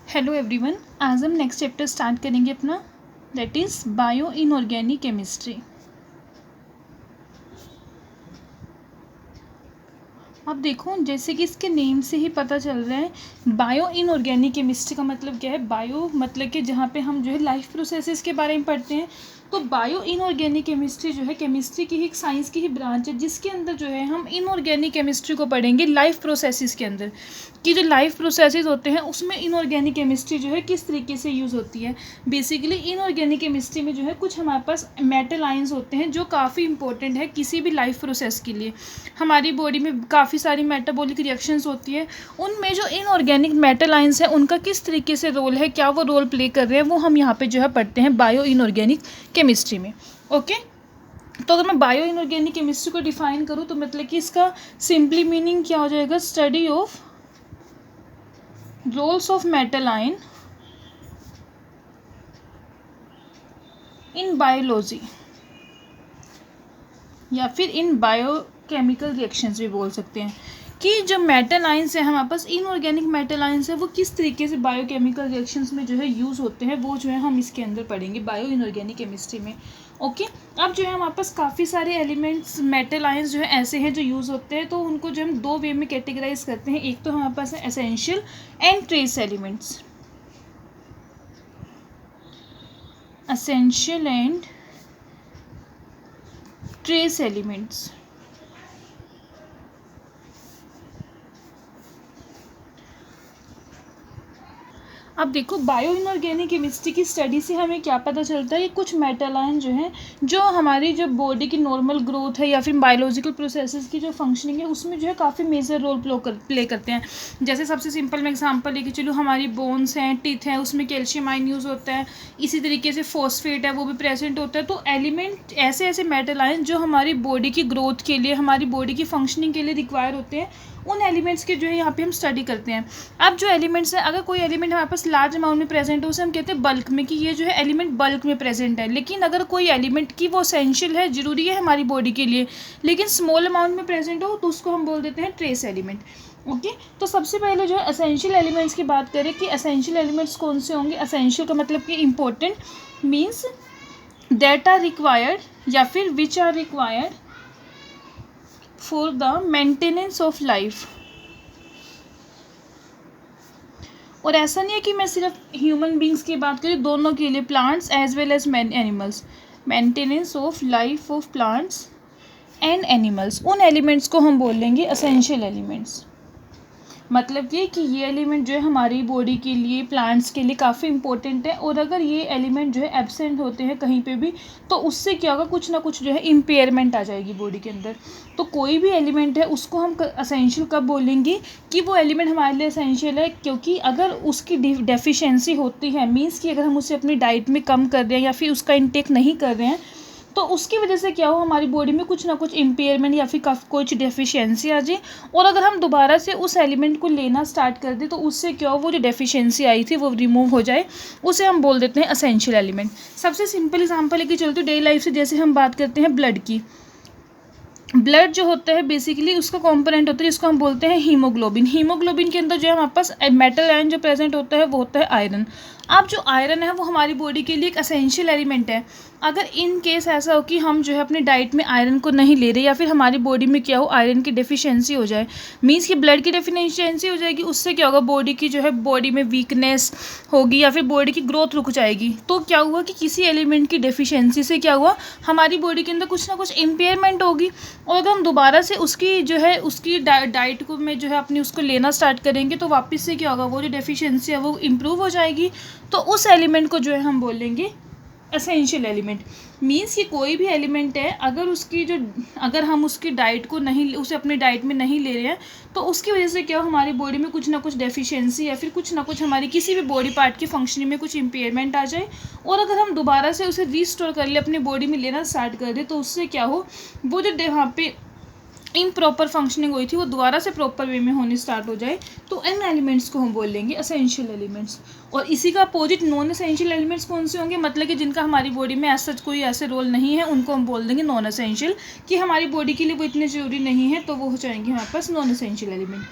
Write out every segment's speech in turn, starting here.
Hello everyone. आज हम next chapter start करेंगे अपना, that is bio inorganic chemistry. अब देखो, जैसे कि इसके नेम से ही पता चल रहा है, बायो इनऑर्गेनिक केमिस्ट्री का मतलब क्या है। बायो मतलब कि जहाँ पे हम जो है लाइफ प्रोसेसेस के बारे में पढ़ते हैं। तो बायो इनऑर्गेनिक केमिस्ट्री जो है केमिस्ट्री की ही एक साइंस की ही ब्रांच है, जिसके अंदर जो है हम इनऑर्गेनिक केमिस्ट्री को पढ़ेंगे लाइफ प्रोसेसेस के अंदर, कि जो लाइफ प्रोसेसेस होते हैं उसमें इनऑर्गेनिक केमिस्ट्री जो है किस तरीके से यूज़ होती है। बेसिकली इनऑर्गेनिक केमिस्ट्री में जो है कुछ हमारे पास मेटल आयंस होते हैं जो काफ़ी इंपॉर्टेंट है किसी भी लाइफ प्रोसेस के लिए। हमारी बॉडी में काफ़ी सारी मेटाबॉलिक रिएक्शंस होती है, उनमें जो इनऑर्गेनिक मेटल आयंस है उनका किस तरीके से रोल है, क्या वो रोल प्ले कर रहे हैं, वो हम यहाँ पे जो है पढ़ते हैं बायो इनऑर्गेनिक केमिस्ट्री में। ओके, तो अगर मैं बायो इनऑर्गेनिक केमिस्ट्री को डिफाइन करूँ तो मतलब कि इसका सिंपली मीनिंग क्या हो जाएगा, study of roles of metal ion in biology, या फिर इन बायोकेमिकल रिएक्शंस भी बोल सकते हैं, कि जो मेटल आयंस है हमारे पास इनऑर्गेनिक मेटल आयंस है वो किस तरीके से बायोकेमिकल रिएक्शंस में जो है यूज़ होते हैं, वो जो है हम इसके अंदर पढ़ेंगे बायो इनऑर्गेनिक केमिस्ट्री में। ओके, अब जो है हमारे पास काफ़ी सारे एलिमेंट्स मेटल आयंस जो है ऐसे हैं जो यूज़ होते हैं, तो उनको जो हम दो वे में कैटेगराइज करते हैं। एक तो हमारे पास है essential and trace elements, essential and trace elements. अब देखो, बायो इनऑर्गेनिक केमिस्ट्री की स्टडी से हमें क्या पता चलता है, ये कुछ मेटल आयन जो हैं जो हमारी जो बॉडी की नॉर्मल ग्रोथ है या फिर बायोलॉजिकल प्रोसेसेस की जो फंक्शनिंग है उसमें जो है काफ़ी मेजर रोल प्ले करते हैं। जैसे सबसे सिंपल मैं एग्जांपल लेके चलूँ, हमारी बोन्स हैं, टीथ हैं, उसमें कैल्शियम आयन यूज़ होता है। इसी तरीके से फॉस्फेट है वो भी प्रेजेंट होता है। तो एलिमेंट ऐसे ऐसे मेटल आयन जो हमारी बॉडी की ग्रोथ के लिए, हमारी बॉडी की फंक्शनिंग के लिए रिक्वायर होते हैं, उन एलिमेंट्स के जो है यहाँ पे हम स्टडी करते हैं। अब जो एलिमेंट्स हैं, अगर कोई एलिमेंट हमारे पास लार्ज अमाउंट में प्रेजेंट हो उसे हम कहते हैं बल्क में, कि ये जो है एलिमेंट बल्क में प्रेजेंट है। लेकिन अगर कोई एलिमेंट की वो एसेंशियल है, जरूरी है हमारी बॉडी के लिए, लेकिन स्मॉल अमाउंट में प्रेजेंट हो, तो उसको हम बोल देते हैं ट्रेस एलिमेंट। ओके, तो सबसे पहले जो है एसेंशियल एलिमेंट्स की बात करें कि एसेंशियल एलिमेंट्स कौन से होंगे। एसेंशियल का मतलब कि important means that are required या फिर which are required for the maintenance of life. और ऐसा नहीं है कि मैं सिर्फ ह्यूमन बींग्स की बात करूँ, दोनों के लिए, plants as well as animals, maintenance of life of plants and animals, उन एलिमेंट्स को हम बोल लेंगे एसेंशियल एलिमेंट्स। मतलब ये एलिमेंट जो है हमारी बॉडी के लिए, प्लांट्स के लिए काफ़ी इंपॉर्टेंट है, और अगर ये एलिमेंट जो है एब्सेंट होते हैं कहीं पे भी, तो उससे क्या होगा, कुछ ना कुछ जो है इम्पेयरमेंट आ जाएगी बॉडी के अंदर। तो कोई भी एलिमेंट है उसको हम एसेंशियल कब बोलेंगे, कि वो एलिमेंट हमारे लिए एसेंशियल है, क्योंकि अगर उसकी डेफिशिएंसी होती है, मीन्स कि अगर हम उसे अपनी डाइट में कम कर रहे हैं या फिर उसका इंटेक नहीं कर रहे हैं, तो उसकी वजह से क्या हो, हमारी बॉडी में कुछ ना कुछ इम्पेयरमेंट या फिर कुछ डेफिशिएंसी आ जाए, और अगर हम दोबारा से उस एलिमेंट को लेना स्टार्ट कर दें तो उससे क्या हो, वो जो डेफिशिएंसी आई थी वो रिमूव हो जाए, उसे हम बोल देते हैं एसेंशियल एलिमेंट। सबसे सिंपल एग्जांपल लेके चलते डेली लाइफ से, जैसे हम बात करते हैं ब्लड की। ब्लड जो होता है बेसिकली उसका कंपोनेंट होता है जिसको हम बोलते हैं हीमोग्लोबिन। हीमोग्लोबिन के अंदर जो है हमारे पास मेटल आयन जो प्रेजेंट होता है वो होता है आयरन। अब जो आयरन है वो हमारी बॉडी के लिए एक एसेंशियल एलिमेंट है। अगर इन केस ऐसा हो कि हम जो है अपनी डाइट में आयरन को नहीं ले रहे, या फिर हमारी बॉडी में क्या हो, आयरन की डेफिशिएंसी हो जाए, मीन्स कि ब्लड की डेफिशिएंसी हो जाएगी, उससे क्या होगा, बॉडी की जो है बॉडी में वीकनेस होगी या फिर बॉडी की ग्रोथ रुक जाएगी। तो क्या हुआ कि किसी एलिमेंट की डेफिशिएंसी से क्या हुआ, हमारी बॉडी के अंदर कुछ ना कुछ इम्पेयरमेंट होगी, और अगर हम दोबारा से उसकी जो है उसकी डाइट को में जो है अपनी उसको लेना स्टार्ट करेंगे, तो वापस से क्या होगा, वो जो डेफिशिएंसी है वो इम्प्रूव हो जाएगी। तो उस एलिमेंट को जो है हम बोलेंगे एसेंशियल एलिमेंट। मीन्स कि कोई भी एलिमेंट है, अगर हम उसकी डाइट को नहीं, उसे अपनी डाइट में नहीं ले रहे हैं, तो उसकी वजह से क्या हो, हमारी बॉडी में कुछ ना कुछ डेफिशिएंसी या फिर कुछ ना कुछ हमारी किसी भी बॉडी पार्ट की फंक्शनिंग में कुछ इम्पेयरमेंट आ जाए, और अगर हम दोबारा से उसे रीस्टोर कर ले, अपनी बॉडी में लेना स्टार्ट कर दे, तो उससे क्या हो, वो जो वहाँ पे इम्प्रॉपर फंक्शनिंग हुई थी वो दोबारा से प्रॉपर वे में होनी स्टार्ट हो जाए, तो इन एलिमेंट्स को हम बोल लेंगे असेंशियल एलिमेंट्स। और इसी का अपोजिट नॉन असेंशियल एलिमेंट्स कौन से होंगे, मतलब कि जिनका हमारी बॉडी में ऐसा कोई ऐसे रोल नहीं है, उनको हम बोल देंगे नॉन असेंशियल, कि हमारी बॉडी के लिए वो इतने ज़रूरी नहीं है, तो वो हो जाएंगे हमारे पास नॉन असेंशियल एलिमेंट।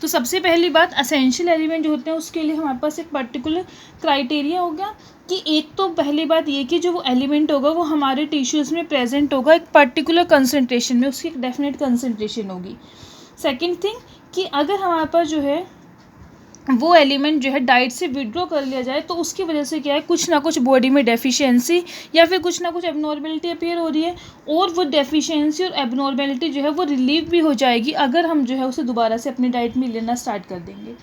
तो सबसे पहली बात, असेंशियल एलिमेंट जो होते हैं उसके लिए हमारे पास एक पर्टिकुलर क्राइटेरिया होगा कि एक तो पहली बात ये कि जो वो एलिमेंट होगा वो हमारे टिश्यूज़ में प्रेजेंट होगा एक पर्टिकुलर कंसंट्रेशन में, उसकी एक डेफिनेट कंसंट्रेशन होगी। सेकंड थिंग कि अगर हमारे पास जो है वो एलिमेंट जो है डाइट से विड्रॉ कर लिया जाए, तो उसकी वजह से क्या है, कुछ ना कुछ बॉडी में डेफिशिएंसी या फिर कुछ ना कुछ एबनॉर्मेलिटी अपीयर हो रही है, और वो डेफिशिएंसी और एबनॉर्मेलिटी जो है वो रिलीव भी हो जाएगी अगर हम जो है उसे दोबारा से अपनी डाइट में लेना स्टार्ट कर देंगे।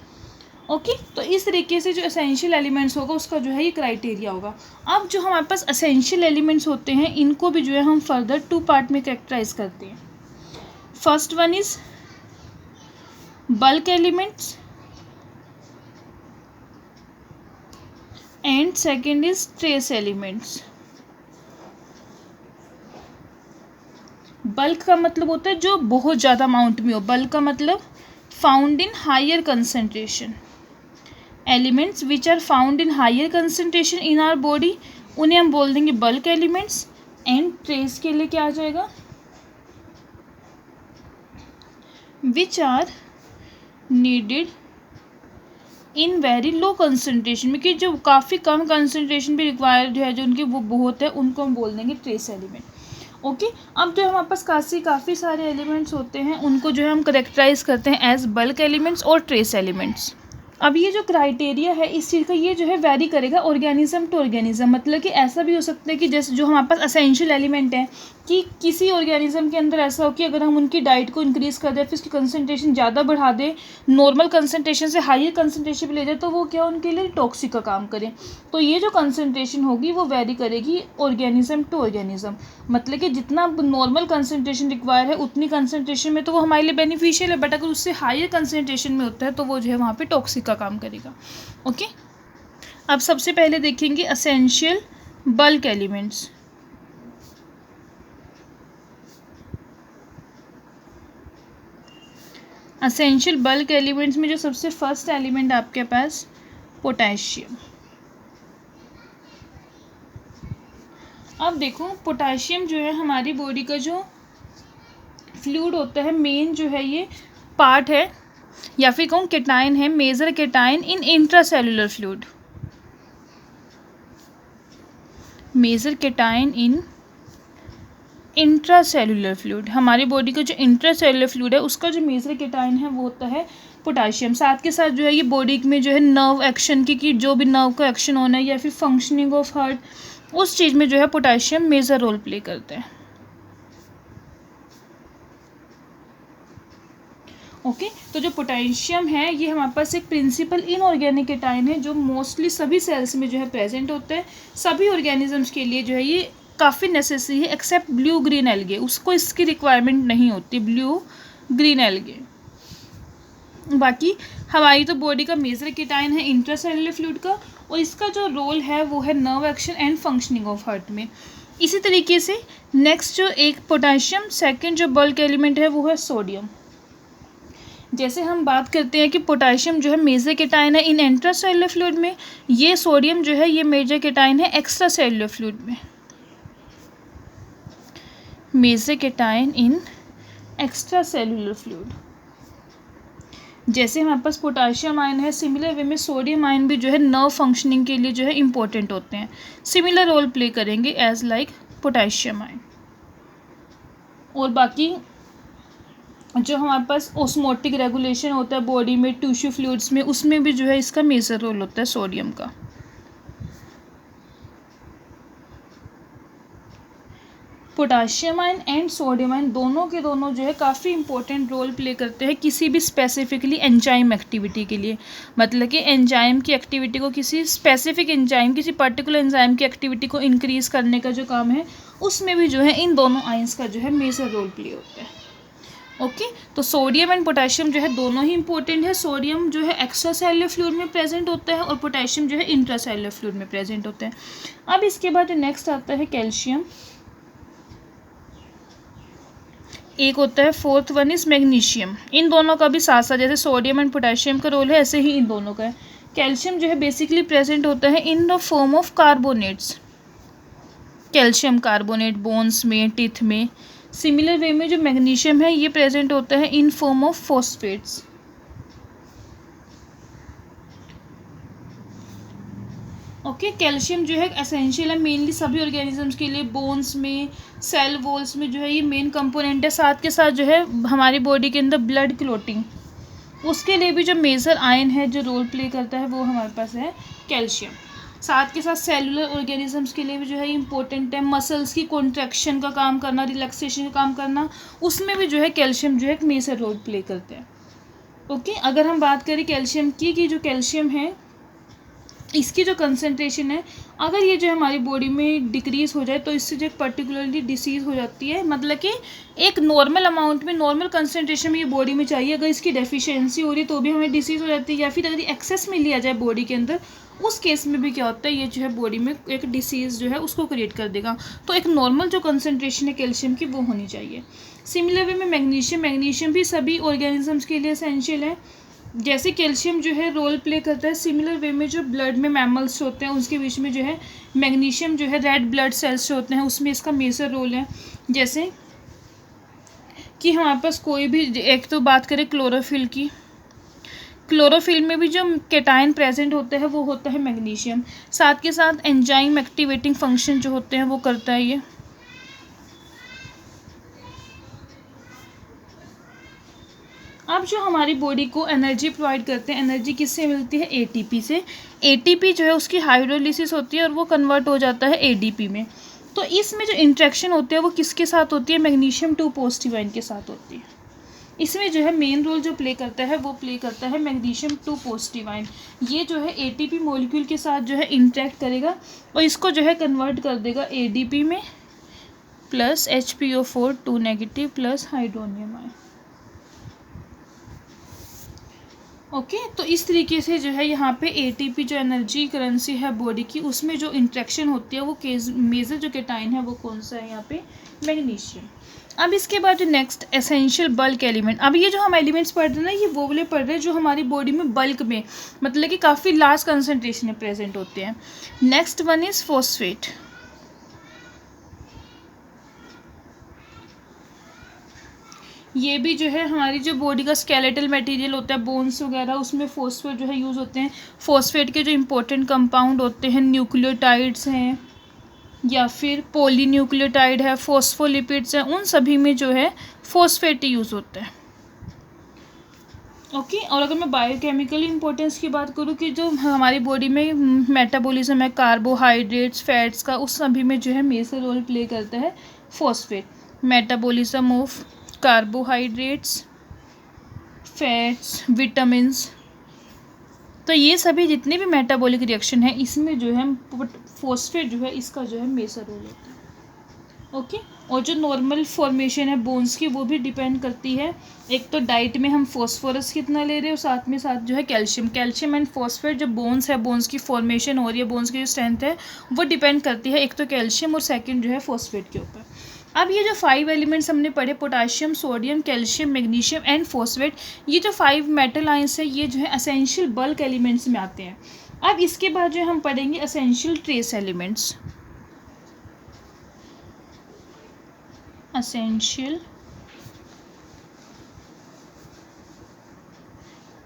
ओके, तो इस तरीके से जो एसेंशियल एलिमेंट्स होगा उसका जो है ये क्राइटेरिया होगा। अब जो हमारे पास एसेंशियल एलिमेंट्स होते हैं इनको भी जो है हम फर्दर 2 पार्ट में कैरेक्टराइज करते हैं। First one is bulk elements and second is trace elements. Bulk का मतलब होता है जो बहुत ज़्यादा अमाउंट में हो, बल्क का मतलब found in higher concentration. Elements which are found in higher concentration in our body, उन्हें हम बोल देंगे बल्क एलिमेंट्स। एंड ट्रेस के लिए क्या आ जाएगा, which are needed in very low concentration में, कि जो काफ़ी कम कंसंट्रेशन भी रिक्वायर्ड है, जो उनकी वो बहुत है, उनको हम बोल देंगे ट्रेस एलिमेंट। ओके, अब जो हमारे पास काफ़ी सारे एलिमेंट्स होते हैं उनको जो है हम करेक्टराइज करते हैं एज बल्क एलिमेंट्स और ट्रेस एलिमेंट्स। अब ये जो क्राइटेरिया है इस चीज़ का, ये जो है वैरी करेगा ऑर्गेनिज्म टू ऑर्गेनिज्म। मतलब कि ऐसा भी हो सकता है कि जैसे जो हमारे पास असेंशियल एलिमेंट है, कि किसी ऑर्गेनिज्म के अंदर ऐसा हो कि अगर हम उनकी डाइट को इंक्रीज़ कर दें, फिर उसकी कंसंट्रेशन ज़्यादा बढ़ा दें, नॉर्मल कंसंट्रेशन से हायर कंसंट्रेशन पे ले जाए, तो वो क्या उनके लिए टॉक्सिक का काम करें। तो ये जो कंसंट्रेशन होगी वो वैरी करेगी ऑर्गेनिज्म टू ऑर्गेनिज्म। मतलब कि जितना नॉर्मल कंसंट्रेशन रिक्वायर है उतनी कंसंट्रेशन में तो वो हमारे लिए बेनिफिशियल है, बट अगर उससे हायर कंसंट्रेशन में होता है तो वो जो है वहाँ पे टॉक्सिक का काम करेगा। ओके, अब सबसे पहले देखेंगे essential bulk elements. Essential bulk elements में जो सबसे फर्स्ट एलिमेंट आपके पास पोटेशियम। अब देखो, पोटेशियम जो है हमारी बॉडी का जो फ्लूइड होता है, मेन जो है ये पार्ट है, या फिर कहूँ केटाइन है, मेजर केटाइन इन इंट्रासेलुलर फ्लूइड। मेजर केटाइन इन इंट्रासेलुलर फ्लूइड, हमारी बॉडी का जो इंट्रासेलुलर फ्लूइड है उसका जो मेजर केटाइन है वो होता है पोटेशियम। साथ के साथ जो है ये बॉडी में जो है नर्व एक्शन की जो भी नर्व का एक्शन होना है या फिर फंक्शनिंग ऑफ हार्ट, उस चीज़ में जो है पोटेशियम मेजर रोल प्ले करता है। ओके, तो जो पोटेशियम है ये हमारे पास एक प्रिंसिपल इनऑर्गेनिक केटाइन है जो मोस्टली सभी सेल्स में जो है प्रेजेंट होता है। सभी ऑर्गेनिजम्स के लिए जो है ये काफ़ी नेसेसरी है, एक्सेप्ट ब्लू ग्रीन एल्गे, उसको इसकी रिक्वायरमेंट नहीं होती, ब्लू ग्रीन एल्गे। बाकी हमारी तो बॉडी का मेजर केटाइन है इंट्रासेलुलर फ्लूइड का, और इसका जो रोल है वो है nerve action and functioning of heart में। इसी तरीके से नेक्स्ट जो एक पोटेशियम, सेकेंड जो बल्क एलिमेंट है वो है सोडियम। जैसे हम बात करते हैं कि पोटेशियम जो है मेजर केटाइन है इन इंट्रासेलुलर फ्लूइड में, ये सोडियम जो है ये मेजर केटाइन है एक्स्ट्रा सेलुलर फ्लूइड में। मेजर केटाइन इन एक्स्ट्रा सेलुलर फ्लूइड। जैसे हमारे पास पोटेशियम आयन है, सिमिलर वे में सोडियम आयन भी जो है नर्व फंक्शनिंग के लिए जो है इंपॉर्टेंट होते हैं, सिमिलर रोल प्ले करेंगे एज लाइक पोटेशियम आयन। और बाकी जो हमारे पास ऑस्मोटिक रेगुलेशन होता है बॉडी में, टिश्यू फ्लूइड्स में, उसमें भी जो है इसका मेजर रोल होता है सोडियम का। Potassium ion and sodium ion दोनों के दोनों जो है काफ़ी इंपॉर्टेंट रोल प्ले करते हैं किसी भी स्पेसिफिकली एंजाइम एक्टिविटी के लिए। मतलब कि एंजाइम की एक्टिविटी को, किसी स्पेसिफिक एंजाइम, किसी पर्टिकुलर एंजाइम की एक्टिविटी को इंक्रीज़ करने का जो काम है उसमें भी जो है इन दोनों आयंस का जो है मेजर रोल प्ले होता है। ओके, तो सोडियम एंड पोटेशियम जो है दोनों ही इंपॉर्टेंट है। सोडियम जो है एक्स्ट्रा सेलुलर फ्लूइड में प्रेजेंट होता है और पोटेशियम जो है इंट्रासेलुलर फ्लूइड में प्रेजेंट होता है। अब इसके बाद नेक्स्ट आता है कैल्शियम। एक होता है फोर्थ वन इज़ मैग्नीशियम। इन दोनों का भी साथ साथ जैसे सोडियम एंड पोटेशियम का रोल है ऐसे ही इन दोनों का है। कैल्शियम जो है बेसिकली प्रेजेंट होता है in the form of carbonates, calcium carbonate bones में, टीथ में। सिमिलर वे में जो मैग्नीशियम है ये प्रेजेंट होता है in form of phosphates. Okay, calcium जो है एसेंशियल है मेनली सभी ऑर्गेनिजम्स के लिए, बोन्स में, सेल वॉल्स में जो है ये मेन कंपोनेंट है। साथ के साथ जो है हमारी बॉडी के अंदर ब्लड क्लोटिंग, उसके लिए भी जो मेजर आयन है जो रोल प्ले करता है वो हमारे पास है कैल्शियम। साथ के साथ सेलुलर ऑर्गेनिजम्स के लिए भी जो है इम्पोर्टेंट है। मसल्स की कॉन्ट्रैक्शन का काम करना, रिलैक्सेशन का काम करना, उसमें भी जो है कैल्शियम जो है एक मेजर रोल प्ले करते हैं। ओके, अगर हम बात करें कैल्शियम की कि जो कैल्शियम है इसकी जो कंसनट्रेशन है अगर ये जो हमारी बॉडी में डिक्रीज़ हो जाए तो इससे जो पर्टिकुलरली डिसीज़ हो जाती है। मतलब कि एक नॉर्मल अमाउंट में, नॉर्मल कंसनट्रेशन में ये बॉडी में चाहिए, अगर इसकी डेफिशिएंसी हो रही है तो भी हमें डिसीज़ हो जाती है, या फिर अगर एक्सेस में लिया जाए बॉडी के अंदर उस केस में भी क्या होता है ये जो है बॉडी में एक डिसीज़ जो है उसको क्रिएट कर देगा। तो एक नॉर्मल जो कंसनट्रेशन है कैल्शियम की वो होनी चाहिए। सिमिलर वे में मैग्नीशियम भी सभी ऑर्गेनिजम्स के लिए एसेंशियल है। जैसे कैल्शियम जो है रोल प्ले करता है, सिमिलर वे में जो ब्लड में मैमल्स होते हैं उसके बीच में जो है मैग्नीशियम जो है रेड ब्लड सेल्स जो होते हैं उसमें इसका मेजर रोल है। जैसे कि हमारे पास कोई भी, एक तो बात करें क्लोरोफिल की, क्लोरोफिल में भी जो कैटायन प्रेजेंट होता है वो होता है मैग्नीशियम। साथ के साथ एंजाइम एक्टिवेटिंग फंक्शन जो होते हैं वो करता है ये। अब जो हमारी बॉडी को एनर्जी प्रोवाइड करते हैं, एनर्जी किससे मिलती है? एटीपी से। एटीपी जो है उसकी हाइड्रोलिसिस होती है और वो कन्वर्ट हो जाता है एडीपी में। तो इसमें जो इंट्रैक्शन होती है वो किसके साथ होती है? मैग्नीशियम 2 पॉजिटिव आयन के साथ होती है। इसमें जो है मेन रोल जो प्ले करता है वो प्ले करता है मैग्नीशियम 2 पॉजिटिव आयन। ये जो है एटीपी मॉलिक्यूल के साथ जो है इंटरेक्ट करेगा और इसको जो है कन्वर्ट कर देगा एडीपी में plus HPO4 2 negative plus hydronium ion. Okay, तो इस तरीके से जो है यहाँ पे एटीपी जो एनर्जी करेंसी है बॉडी की उसमें जो इंट्रैक्शन होती है वो मेजर जो कैटायन है वो कौन सा है? यहाँ पे मैग्नीशियम। अब इसके बाद जो नेक्स्ट एसेंशियल बल्क एलिमेंट, अब ये जो हम एलिमेंट्स पढ़ रहे हैं ना ये वो वाले पढ़ रहे हैं जो हमारी बॉडी में बल्क में, मतलब कि काफ़ी लार्ज कंसनट्रेशन में प्रेजेंट होते हैं। Next one is phosphate. ये भी जो है हमारी जो बॉडी का स्केलेटल मटेरियल होता है, बोन्स वगैरह, उसमें फॉस्फेट जो है यूज़ होते हैं। फॉस्फेट के जो इंपॉर्टेंट कंपाउंड होते हैं न्यूक्लियोटाइड्स हैं या फिर पॉलीन्यूक्लियोटाइड है, फॉस्फोलिपिड्स हैं, उन सभी में जो है फॉस्फेट यूज़ होता है। ओके, और अगर मैं बायोकेमिकल इंपॉर्टेंस की बात करूँ कि जो हमारी बॉडी में मेटाबॉलिज्म है कार्बोहाइड्रेट्स फैट्स का, उस सभी में जो है मेजर रोल प्ले करता है phosphate. Metabolism of carbohydrates, fats, vitamins, तो ये सभी जितने भी मेटाबॉलिक रिएक्शन है इसमें जो है फॉस्फेट जो है इसका जो है मेजर रोल होता है। ओके, और जो नॉर्मल फॉर्मेशन है बोन्स की वो भी डिपेंड करती है, एक तो डाइट में हम फॉस्फोरस कितना ले रहे हैं और साथ में साथ जो है कैल्शियम एंड फॉस्फेट जो बोन्स है, बोन्स की फॉर्मेशन हो रही है, बोन्स की जो स्ट्रेंथ है वो डिपेंड करती है एक तो कैल्शियम और सेकेंड जो है फॉस्फेट के ऊपर। अब ये जो 5 एलिमेंट्स हमने पढ़े, potassium, sodium, calcium, magnesium and phosphate, ये जो 5 मेटल आयंस है ये जो है एसेंशियल बल्क एलिमेंट्स में आते हैं। अब इसके बाद जो हम पढ़ेंगे essential trace elements. Essential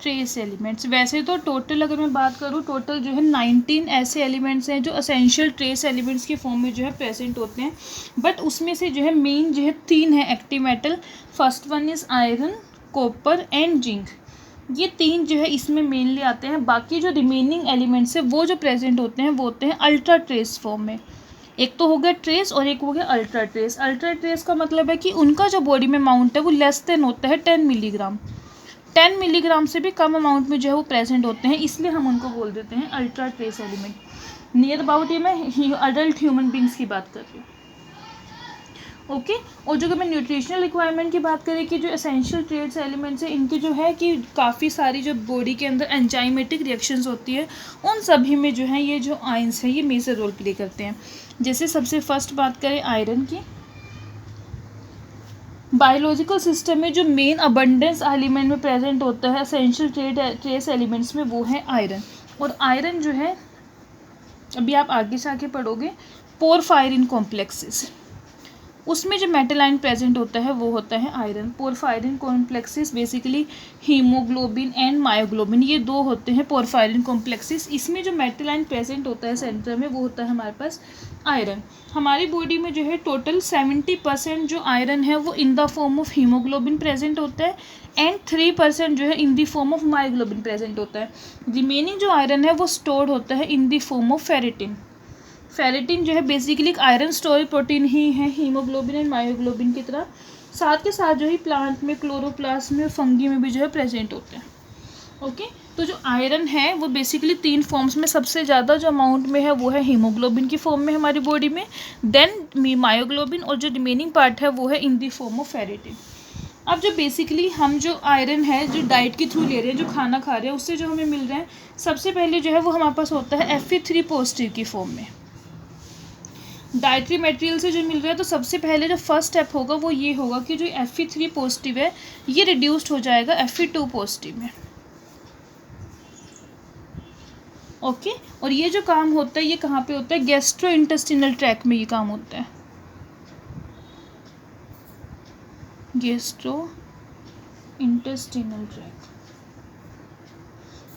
trace elements, वैसे तो टोटल अगर मैं बात करूँ टोटल जो है 19 ऐसे एलिमेंट्स हैं जो एसेंशियल ट्रेस एलिमेंट्स के फॉर्म में जो है प्रेजेंट होते हैं, बट उसमें से जो है मेन जो है 3 है active metal. First one is iron, copper and zinc, ये 3 जो है इसमें मेनली आते हैं। बाकी जो रिमेनिंग एलिमेंट्स है वो जो प्रेजेंट होते हैं वो होते हैं अल्ट्रा ट्रेस फॉर्म में। एक तो हो गया ट्रेस और एक हो गया अल्ट्रा ट्रेस। अल्ट्रा ट्रेस का मतलब है कि उनका जो बॉडी में अमाउंट है वो लेस देन होता है 10 मिलीग्राम, 10 मिलीग्राम से भी कम अमाउंट में जो है वो प्रेजेंट होते हैं, इसलिए हम उनको बोल देते हैं ultra trace element. Near about ये मैं अडल्ट ह्यूमन बींग्स की बात कर रही हूँ। ओके, और जो मैं न्यूट्रिशनल रिक्वायरमेंट की बात करें कि जो एसेंशियल ट्रेस एलिमेंट्स है इनकी जो है कि काफ़ी सारी जो बॉडी के अंदर एंजाइमेटिक रिएक्शंस होती है उन सभी में जो है ये जो आयंस है ये मेजर रोल प्ले करते हैं। जैसे सबसे फर्स्ट बात करें आयरन की, बायोलॉजिकल सिस्टम में जो मेन अबंडेंस एलिमेंट में प्रेजेंट होता है एसेंशियल ट्रेस एलिमेंट्स में, वो है आयरन। और आयरन जो है, अभी आप आगे से आके पढ़ोगे, पोरफायरिन कॉम्प्लेक्सेस, उसमें जो मेटल आयन प्रेजेंट होता है वो होता है iron. Porphyrin complexes basically haemoglobin and myoglobin, ये दो होते हैं पोरफायरिन कॉम्प्लेक्सेस। इसमें जो मेटल आयन प्रेजेंट होता है सेंटर में, वो होता है हमारे पास आयरन। हमारी बॉडी में जो है टोटल 70% जो आयरन है वो in the form of haemoglobin present होता है एंड 3% जो है in the form of myoglobin present होता है। रिमेनिंग जो आयरन है वो स्टोर्ड होता है in the form of ferritin. Ferritin जो है बेसिकली एक आयरन स्टोरेज प्रोटीन ही है हीमोग्लोबिन एंड मायोग्लोबिन की तरह। साथ के साथ जो है प्लांट में, क्लोरोप्लास्ट में, फंगी में भी जो है प्रेजेंट होते हैं। ओके, तो जो आयरन है वो बेसिकली 3 फॉर्म्स में, सबसे ज़्यादा जो अमाउंट में है वो है हीमोग्लोबिन की फॉर्म में हमारी बॉडी में, देन मायोग्लोबिन, और जो रिमेनिंग पार्ट है वो है इन दी फॉर्म ऑफ फेरेटिन। अब जो बेसिकली हम जो आयरन है जो डाइट के थ्रू ले रहे हैं, जो खाना खा रहे हैं, उससे जो हमें मिल रहा है, सबसे पहले जो है वो हमारे पास होता है Fe3 पॉजिटिव की फॉर्म में। डाइटरी मटेरियल से जो मिल रहा है, तो सबसे पहले जो फर्स्ट स्टेप होगा वो ये होगा कि जो Fe3 पॉजिटिव है ये रिड्यूस्ड हो जाएगा Fe2 पॉजिटिव में। ओके, और ये जो काम होता है ये कहाँ पे होता है? गैस्ट्रो इंटेस्टिनल ट्रैक्ट में ये काम होता है, गैस्ट्रो इंटेस्टिनल ट्रैक्ट।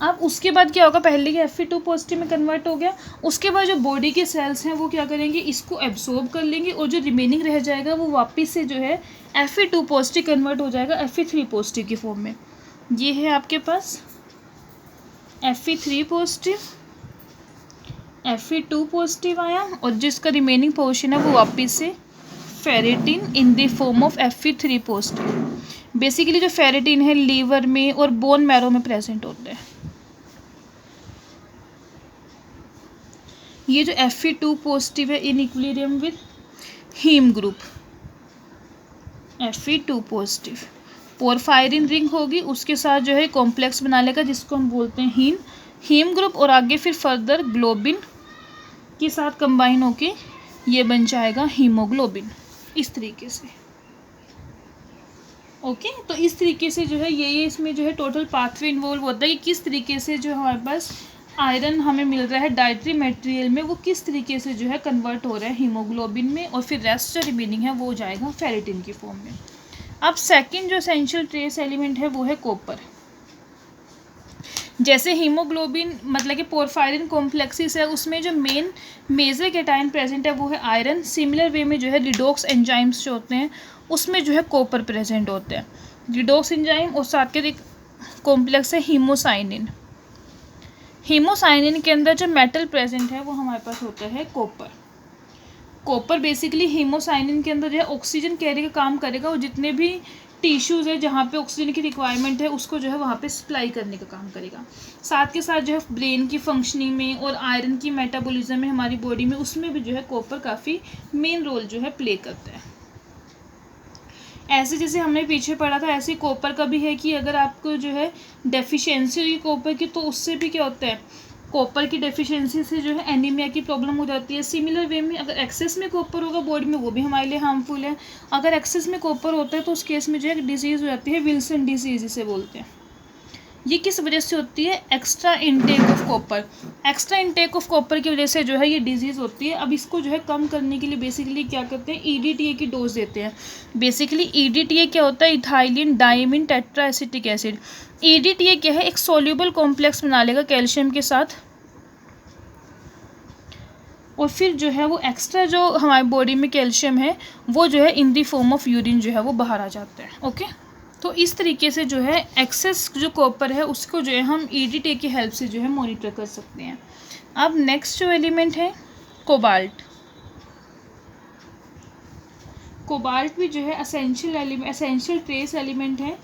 अब उसके बाद क्या होगा? पहले के Fe2 पॉजिटिव में कन्वर्ट हो गया, उसके बाद जो बॉडी के सेल्स हैं वो क्या करेंगे? इसको एब्सॉर्ब कर लेंगे, और जो रिमेनिंग रह जाएगा वो वापस से जो है Fe2 पॉजिटिव कन्वर्ट हो जाएगा Fe3 पॉजिटिव की फॉर्म में। ये है आपके पास Fe3 पॉजिटिव, Fe2 पॉजिटिव आया, और जिसका रिमेनिंग पोर्शन है वो वापस से ferritin in the form of Fe3 positive. Basically जो फेरेटिन है लीवर में और बोन मैरो में प्रेजेंट होता है। ये जो Fe2 पॉजिटिव है in equilibrium with heme group, Fe2 positive, porphyrin ring होगी, उसके साथ जो है कॉम्प्लेक्स बना लेगा जिसको हम बोलते हैं हीम ग्रुप, और आगे फिर फर्दर ग्लोबिन के साथ कंबाइन होके ये बन जाएगा हीमोग्लोबिन, इस तरीके से। ओके, तो इस तरीके से जो है ये इसमें जो है टोटल पाथवे इन्वॉल्व होता है कि किस तरीके से जो हमारे पास आयरन हमें मिल रहा है डाइटरी मटेरियल में, वो किस तरीके से जो है कन्वर्ट हो रहा है हीमोग्लोबिन में, और फिर रेस्ट जो रिमेनिंग है वो हो जाएगा फेरेटिन की फॉर्म में। अब सेकंड जो एसेंशियल ट्रेस एलिमेंट है वो है कॉपर। जैसे हीमोग्लोबिन मतलब कि पोरफायरिन कॉम्प्लेक्सेस है, उसमें जो मेजर कैटायन प्रेजेंट है वो है आयरन। सिमिलर वे में जो है रिडॉक्स एंजाइम्स जो होते हैं उसमें जो है कॉपर प्रेजेंट होते हैं, रिडॉक्स एंजाइम, और साथ के कॉम्प्लेक्स है हीमोसाइनिन। हीमोसाइनिन के अंदर जो मेटल प्रेजेंट है वो हमारे पास होता है कॉपर। कॉपर बेसिकली हीमोसाइनिन के अंदर जो है ऑक्सीजन कैरी का काम करेगा, और जितने भी टिश्यूज़ है जहाँ पे ऑक्सीजन की रिक्वायरमेंट है उसको जो है वहाँ पे सप्लाई करने का काम करेगा। साथ के साथ जो है ब्रेन की फंक्शनिंग में और आयरन की मेटाबॉलिज्म में हमारी बॉडी में, उसमें भी जो है कॉपर काफ़ी मेन रोल जो है प्ले करता है। ऐसे जैसे हमने पीछे पढ़ा था, ऐसे कॉपर का भी है कि अगर आपको जो है डेफिशिएंसी हुई कॉपर की, तो उससे भी क्या होता है, कॉपर की डेफिशिएंसी से जो है एनीमिया की प्रॉब्लम हो जाती है। सिमिलर वे में अगर एक्सेस में कॉपर होगा बॉडी में, वो भी हमारे लिए हार्मफुल है। अगर एक्सेस में कॉपर होता है तो उस केस में जो है डिजीज़ हो जाती है, विल्सन डिजीज़ इसे बोलते हैं। ये किस वजह से होती है? Extra intake of copper. Extra intake of copper की वजह से जो है ये डिजीज़ होती है। अब इसको जो है कम करने के लिए बेसिकली क्या करते हैं, EDTA की डोज देते हैं। बेसिकली EDTA क्या होता है? Ethylene diamine tetraacetic acid. EDTA क्या है? एक सोल्यूबल कॉम्प्लेक्स बना लेगा कैल्शियम के साथ, और फिर जो है वो एक्स्ट्रा जो हमारी बॉडी में कैल्शियम है वो जो है इन दी फॉर्म ऑफ यूरिन जो है वो बाहर आ जाता है। ओके, तो इस तरीके से जो है एक्सेस जो कॉपर है उसको जो है हम EDTA की हेल्प से जो है मॉनिटर कर सकते हैं। अब नेक्स्ट जो एलिमेंट है कोबाल्ट। कोबाल्ट भी जो है एसेंशियल ट्रेस एलिमेंट है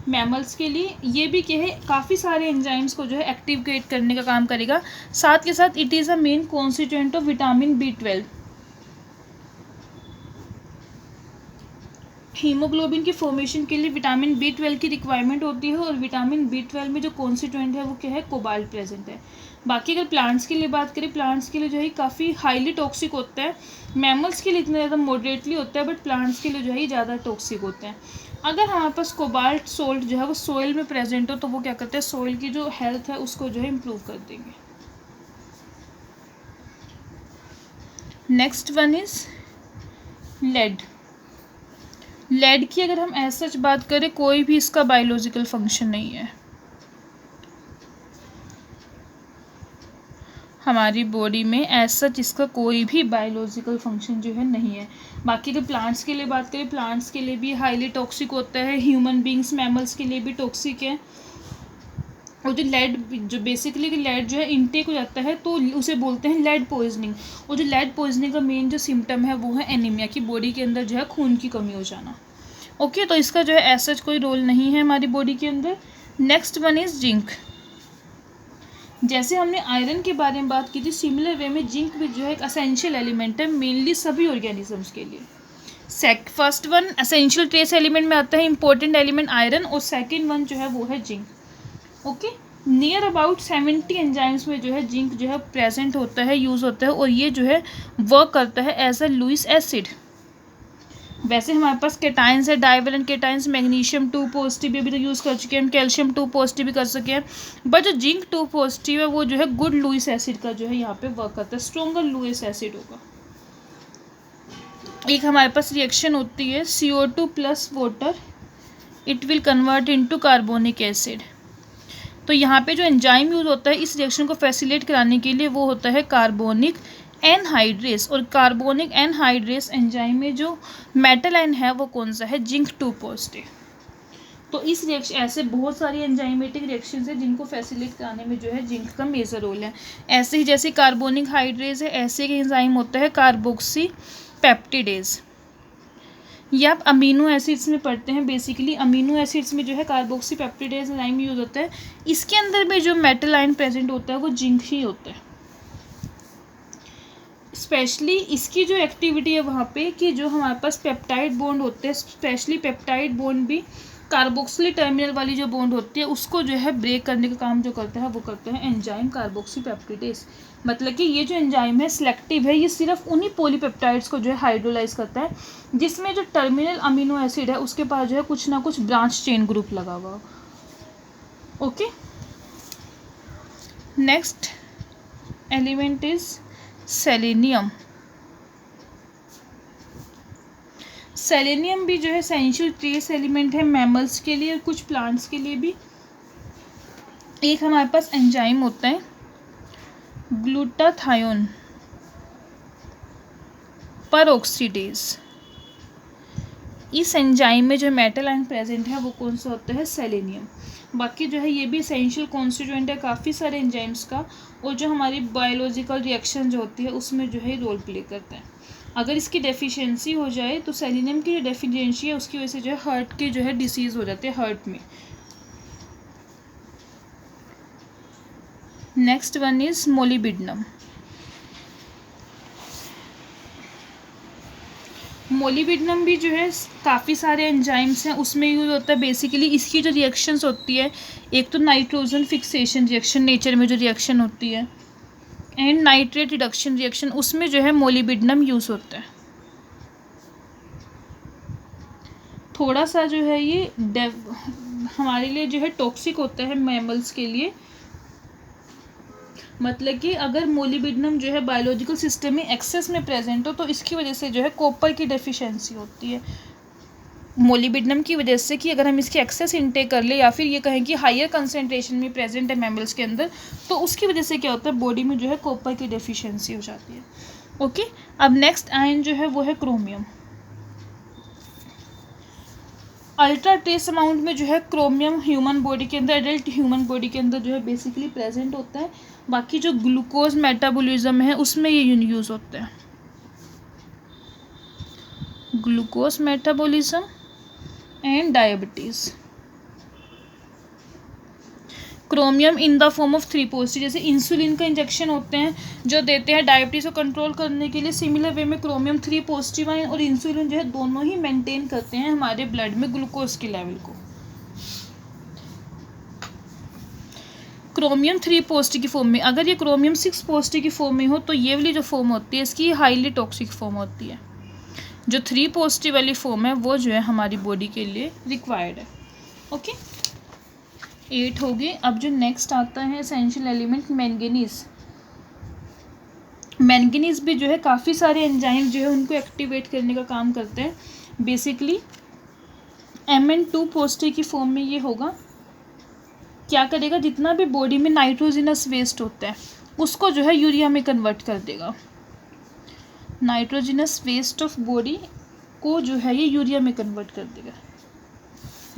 मैमल्स के लिए। ये भी क्या है, काफ़ी सारे एंजाइम्स को जो है एक्टिवेट करने का काम करेगा। साथ के साथ it is a main constituent of vitamin B12। Haemoglobin की फॉर्मेशन के लिए विटामिन B12 की रिक्वायरमेंट होती है और विटामिन B12 में जो कॉन्स्टिट्यूएंट है वो क्या है, कोबाल्ट प्रेजेंट है। बाकी अगर प्लांट्स के लिए बात करें, प्लांट्स के लिए जो है काफ़ी हाईली टॉक्सिक होता है। मैमल्स के लिए इतना ज़्यादा मॉडरेटली होता है, बट प्लांट्स के लिए जो है ज़्यादा टॉक्सिक होता है। अगर हमारे पास कोबाल्ट सोल्ट जो है वो सॉइल में प्रेजेंट हो तो वो क्या करते हैं, सॉइल की जो हेल्थ है उसको जो है इम्प्रूव कर देंगे। Next one is lead. Lead की अगर हम ऐसा सच बात करें, कोई भी इसका बायोलॉजिकल फंक्शन नहीं है हमारी बॉडी में, ऐसा इसका कोई भी बायोलॉजिकल फंक्शन जो है नहीं है। बाकी अगर प्लांट्स के लिए बात करें, प्लांट्स के लिए भी हाईली टॉक्सिक होता है, ह्यूमन बींग्स मैमल्स के लिए भी टॉक्सिक है। और जो लेड, जो बेसिकली लेड जो है इनटेक हो जाता है तो उसे बोलते हैं लेड पॉइजनिंग। और जो लेड पॉइजनिंग का मेन जो सिम्टम है वो है एनीमिया, की बॉडी के अंदर जो है खून की कमी हो जाना। ओके, तो इसका जो है ऐसा कोई रोल नहीं है हमारी बॉडी के अंदर। Next one is zinc. जैसे हमने आयरन के बारे में बात की थी, सिमिलर वे में जिंक भी जो है एक असेंशियल एलिमेंट है मेनली सभी ऑर्गेनिजम्स के लिए। First one essential trace element में आता है इंपॉर्टेंट एलिमेंट आयरन, और सेकेंड वन जो है वो है zinc. Okay, near about 70 enzymes में जो है जिंक जो है प्रेजेंट होता है, यूज़ होता है, और ये जो है वर्क करता है एज अ लुइस एसिड। वैसे हमारे पास केटाइंस है, डाइवेलेंट केटाइंस, मैग्नीशियम 2 पॉजिटिव अभी तो यूज़ कर चुके हैं हम, कैल्शियम 2 पॉजिटिव भी कर सके हैं, बट जो जिंक 2 पॉजिटिव है वो जो है गुड लुइस एसिड का जो है यहाँ पे वर्क करता है, स्ट्रॉन्गर लुइस एसिड होगा। एक हमारे पास रिएक्शन होती है CO2 plus water, it will convert into carbonic acid. तो यहाँ पे जो एंजाइम यूज़ होता है इस रिएक्शन को फैसिलिटेट कराने के लिए वो होता है कार्बोनिक एनहाइड्रेस। और कार्बोनिक एनहाइड्रेस एंजाइम में जो मेटल आयन है वो कौन सा है, जिंक 2 पॉजिटिव। तो इस रिएक्शन, ऐसे बहुत सारी एंजाइमेटिक रिएक्शंस है जिनको फैसिलिटेट कराने में जो है जिंक का मेजर रोल है। ऐसे ही जैसे कार्बोनिक हाइड्रेस है, ऐसे ही एंजाइम होता है कार्बोक्सी पेप्टिडेज। ये आप अमीनो एसिड्स में पढ़ते हैं। बेसिकली अमीनो एसिड्स में जो है कार्बोक्सी पेप्टिडेज एंजाइम यूज होता है। इसके अंदर में जो मेटल आयन प्रेजेंट होता है वो जिंक ही होता है। स्पेशली इसकी जो एक्टिविटी है वहाँ पे कि जो हमारे पास पेप्टाइड बॉन्ड होते हैं, स्पेशली पेप्टाइड बॉन्ड भी कार्बोक्सिल टर्मिनल वाली जो बॉन्ड होती है उसको जो है ब्रेक करने का काम जो करता है वो करता है एंजाइम कार्बोक्सी पेप्टिडेज। मतलब कि ये जो एंजाइम है सिलेक्टिव है, ये सिर्फ उन्हीं पॉलीपेप्टाइड्स को जो है हाइड्रोलाइज करता है जिसमें जो टर्मिनल अमीनो एसिड है उसके पास जो है कुछ ना कुछ ब्रांच चेन ग्रुप लगा हुआ। Okay, next element is selenium. Selenium भी जो है एसेंशियल ट्रेस एलिमेंट है मैमल्स के लिए और कुछ प्लांट्स के लिए भी। एक हमारे पास एंजाइम होता है ग्लूटाथायोन परऑक्सीडेज। इस एंजाइम में जो मेटल आयन प्रेजेंट है वो कौन सा होता है, सेलेनियम। बाकी जो है ये भी एसेंशियल कॉन्स्टिट्यूएंट है काफ़ी सारे एंजाइम्स का, और जो हमारी बायोलॉजिकल रिएक्शन जो होती है उसमें जो है रोल प्ले करता है। अगर इसकी डेफिशिएंसी हो जाए तो सेलेनियम की जो डेफिशिएंसी है उसकी वजह से जो है हार्ट की जो है डिसीज़ हो जाते हैं हार्ट में। Next one is molybdenum. Molybdenum भी जो है काफ़ी सारे एंजाइम्स हैं उसमें यूज होता है। बेसिकली इसकी जो रिएक्शंस होती है, एक तो नाइट्रोजन फिक्सेशन रिएक्शन नेचर में जो रिएक्शन होती है, एंड नाइट्रेट रिडक्शन रिएक्शन, उसमें जो है मोलिबिडनम यूज़ होता है। थोड़ा सा जो है ये हमारे लिए जो है टॉक्सिक होता है मैमल्स के लिए। मतलब कि अगर मोलिबिडनम जो है बायोलॉजिकल सिस्टम में एक्सेस में प्रेजेंट हो तो इसकी वजह से जो है कॉपर की डेफिशिएंसी होती है मोलिबिडनम की वजह से, कि अगर हम इसकी एक्सेस इनटेक कर ले या फिर ये कहें कि हायर कंसंट्रेशन में प्रेजेंट है मैमल्स के अंदर, तो उसकी वजह से क्या होता है बॉडी में जो है कॉपर की डेफिशिएंसी हो जाती है। ओके, अब नेक्स्ट आयन जो है वो है क्रोमियम। अल्ट्रा ट्रेस अमाउंट में जो है क्रोमियम ह्यूमन बॉडी के अंदर, एडल्ट ह्यूमन बॉडी के अंदर जो है बेसिकली प्रेजेंट होता है। बाकी जो ग्लूकोज मेटाबॉलिज्म है उसमें ये यूज़ होता है, glucose metabolism and diabetes. Chromium in the form of 3 positive, जैसे इंसुलिन का इंजेक्शन होते हैं जो देते हैं डायबिटीज़ को कंट्रोल करने के लिए, सिमिलर वे में क्रोमियम 3 पॉजिटिव आयन और इंसुलिन जो है दोनों ही मेंटेन करते हैं हमारे ब्लड में ग्लूकोज के लेवल को। क्रोमियम 3 पॉजिटिव की फॉर्म में, अगर ये क्रोमियम 6 पॉजिटिव की फॉर्म में हो तो ये वाली जो फॉर्म होती है इसकी हाईली टॉक्सिक फॉर्म होती है। जो 3 पॉजिटिव वाली फॉर्म है वो जो है हमारी बॉडी के लिए रिक्वायर्ड है। ओके, 8 होगी। अब जो नेक्स्ट आता है एसेंशियल एलिमेंट मैंगनीज। मैंगनीज भी जो है काफ़ी सारे एंजाइम जो है उनको एक्टिवेट करने का काम करते हैं। बेसिकली Mn2 पॉजिटिव की फॉर्म में ये होगा, क्या करेगा, जितना भी बॉडी में नाइट्रोजनस वेस्ट होता है उसको जो है यूरिया में कन्वर्ट कर देगा। नाइट्रोजनस वेस्ट ऑफ बॉडी को जो है ये यूरिया में कन्वर्ट कर देगा,